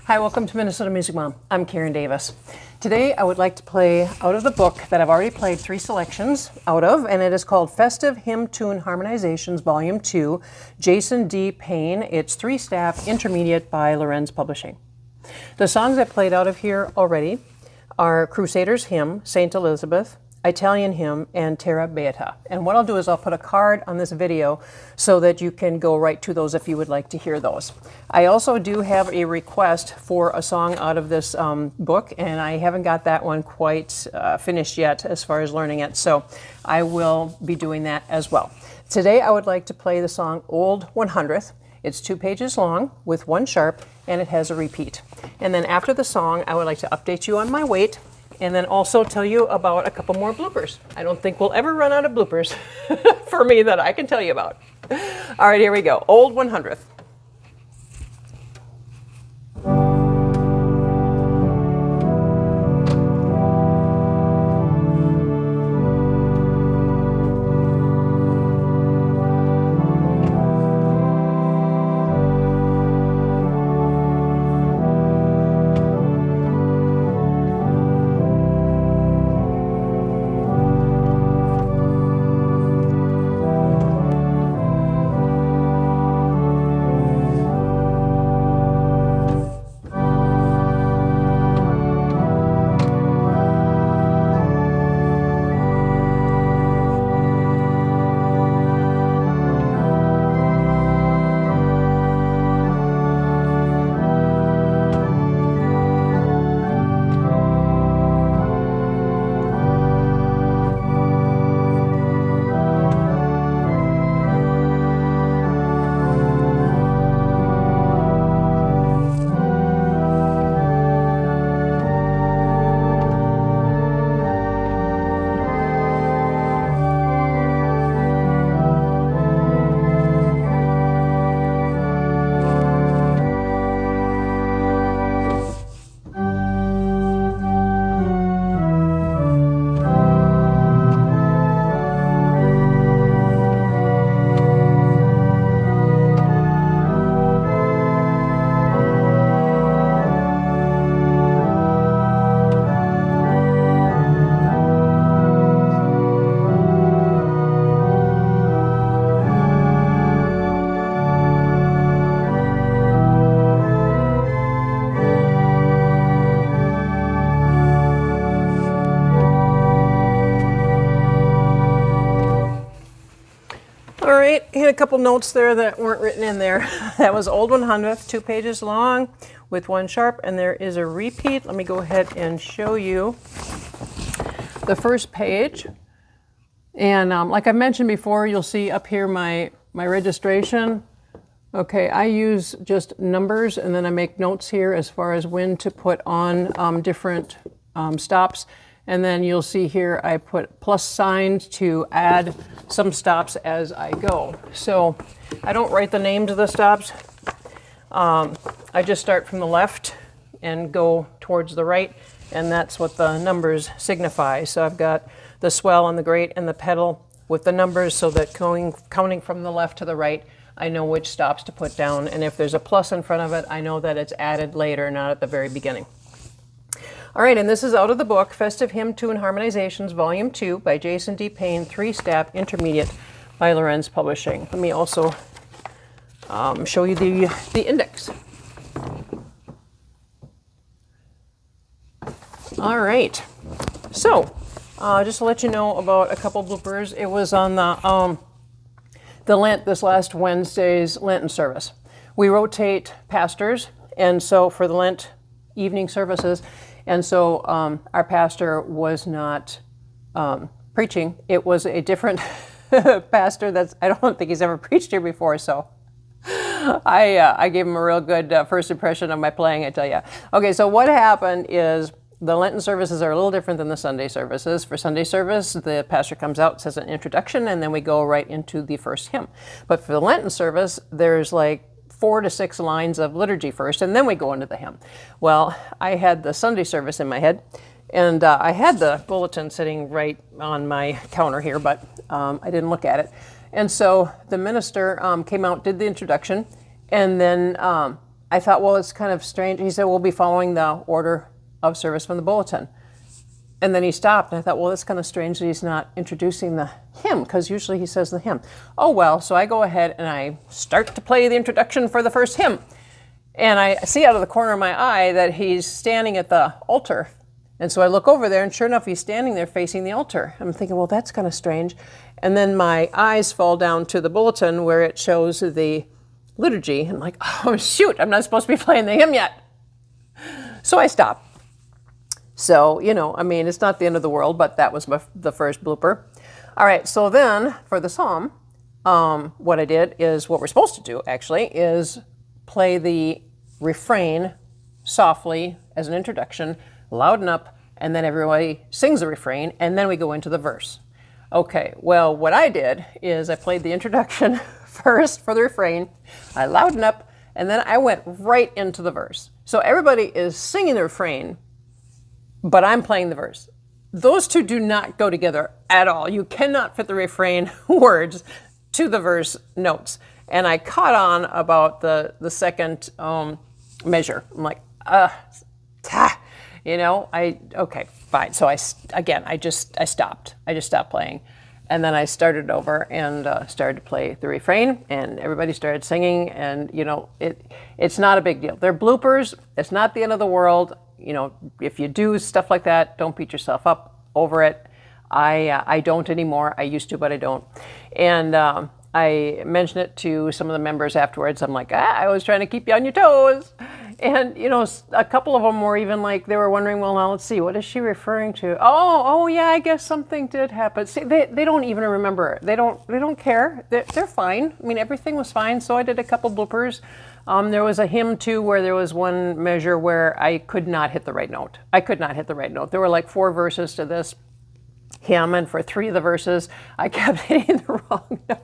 Hi, welcome to Minnesota Music Mom. I'm Karen Davis. Today I would like to play out of the book that I've already played 3 selections out of, and it is called Festive Hymn Tune Harmonizations Volume 2, Jason D. Payne. It's 3-staff intermediate by Lorenz Publishing. The songs I played out of here already are Crusaders Hymn, Saint Elizabeth, Italian Hymn, and Terra Beata. And what I'll do is I'll put a card on this video so that you can go right to those if you would like to hear those. I also do have a request for a song out of this book, and I haven't got that one quite finished yet as far as learning it, so I will be doing that as well. Today I would like to play the song Old 100th. It's 2 pages long with 1 sharp, and it has a repeat. And then after the song, I would like to update you on my weight, and then also tell you about a couple more bloopers. I don't think we'll ever run out of bloopers for me that I can tell you about. All right, here we go. Old 100th. Hit a couple notes there that weren't written in there. That was Old 100th, 2 pages long with 1 sharp, and there is a repeat. Let me go ahead and show you the first page. And like I mentioned before, you'll see up here my registration. Okay, I use just numbers, and then I make notes here as far as when to put on different stops. And then you'll see here I put plus signs to add some stops as I go. So I don't write the names of the stops. I just start from the left and go towards the right, and that's what the numbers signify. So I've got the swell and the grate and the pedal with the numbers so that counting from the left to the right, I know which stops to put down. And if there's a plus in front of it, I know that it's added later, not at the very beginning. All right, and this is out of the book, Festive Hymn Tune Harmonizations, Volume 2 by Jason D. Payne, 3-staff intermediate by Lorenz Publishing. Let me also show you the index. All right, so just to let you know about a couple bloopers, it was on the Lent, this last Wednesday's Lenten service. We rotate pastors, and so for the Lent evening services, and so our pastor was not preaching. It was a different pastor I don't think he's ever preached here before, so I gave him a real good first impression of my playing, I tell you. Okay, so what happened is the Lenten services are a little different than the Sunday services. For Sunday service, the pastor comes out, says an introduction, and then we go right into the first hymn. But for the Lenten service, there's like 4 to 6 lines of liturgy first, and then we go into the hymn. Well, I had the Sunday service in my head, and I had the bulletin sitting right on my counter here, but I didn't look at it. And so the minister came out, did the introduction, and then I thought, well, it's kind of strange. He said, we'll be following the order of service from the bulletin. And then he stopped, and I thought, well, that's kind of strange that he's not introducing the hymn, because usually he says the hymn. Oh, well, so I go ahead and I start to play the introduction for the first hymn. And I see out of the corner of my eye that he's standing at the altar. And so I look over there, and sure enough, he's standing there facing the altar. I'm thinking, well, that's kind of strange. And then my eyes fall down to the bulletin where it shows the liturgy. I'm like, oh, shoot, I'm not supposed to be playing the hymn yet. So I stop. So, you know, I mean, it's not the end of the world, but that was the first blooper. All right, so then for the psalm, what I did is what we're supposed to do, actually, is play the refrain softly as an introduction, louden up, and then everybody sings the refrain, and then we go into the verse. Okay, well, what I did is I played the introduction first for the refrain, I loudened up, and then I went right into the verse. So everybody is singing the refrain, but I'm playing the verse. Those two do not go together at all. You cannot fit the refrain words to the verse notes. And I caught on about the second measure. I'm like, you know, okay, fine. So I stopped. I just stopped playing. And then I started over and started to play the refrain, and everybody started singing, and, you know, it's not a big deal. They're bloopers. It's not the end of the world. You know, if you do stuff like that, don't beat yourself up over it. I don't anymore. I used to, but I don't. And I mentioned it to some of the members afterwards. I'm like, I was trying to keep you on your toes. And, you know, a couple of them were even like, they were wondering, well, now let's see, what is she referring to? Oh, yeah, I guess something did happen. See, they don't even remember. They don't care. They're fine. I mean, everything was fine. So I did a couple bloopers. There was a hymn, too, where there was one measure where I could not hit the right note. I could not hit the right note. There were like 4 verses to this hymn, and for 3 of the verses, I kept hitting the wrong note.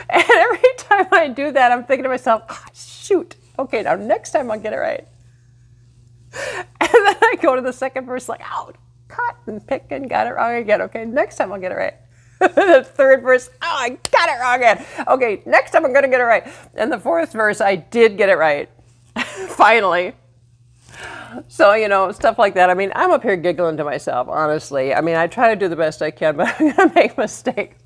And every time I do that, I'm thinking to myself, shoot, okay, now next time I'll get it right. And then I go to the second verse like, cut and pick and got it wrong again. Okay, next time I'll get it right. The third verse, I got it wrong again. Okay, next time I'm going to get it right. And the 4th verse, I did get it right. Finally. So, you know, stuff like that. I mean, I'm up here giggling to myself, honestly. I mean, I try to do the best I can, but I'm going to make mistakes.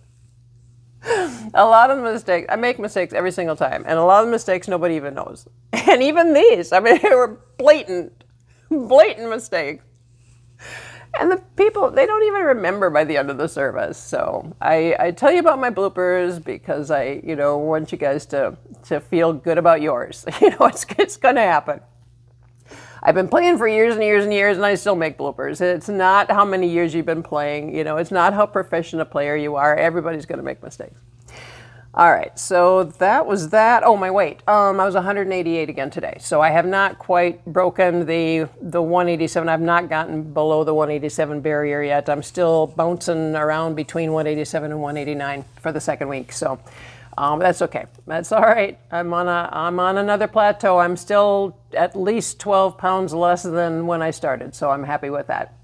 A lot of the mistakes, I make mistakes every single time. And a lot of the mistakes nobody even knows. And even these, I mean, they were blatant mistakes. And the people, they don't even remember by the end of the service. So I tell you about my bloopers because I, you know, want you guys to feel good about yours. You know, it's going to happen. I've been playing for years and years and years, and I still make bloopers. It's not how many years you've been playing. You know, it's not how proficient a player you are. Everybody's going to make mistakes. All right, so that was that. Oh, my weight. I was 188 again today. So I have not quite broken the 187. I've not gotten below the 187 barrier yet. I'm still bouncing around between 187 and 189 for the second week. So that's okay. That's all right. I'm on another plateau. I'm still at least 12 pounds less than when I started. So I'm happy with that.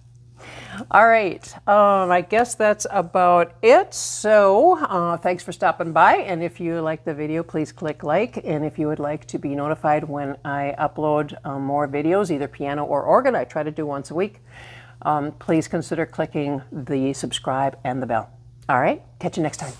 All right, I guess that's about it. So thanks for stopping by. And if you like the video, please click like. And if you would like to be notified when I upload more videos, either piano or organ, I try to do once a week, please consider clicking the subscribe and the bell. All right, catch you next time.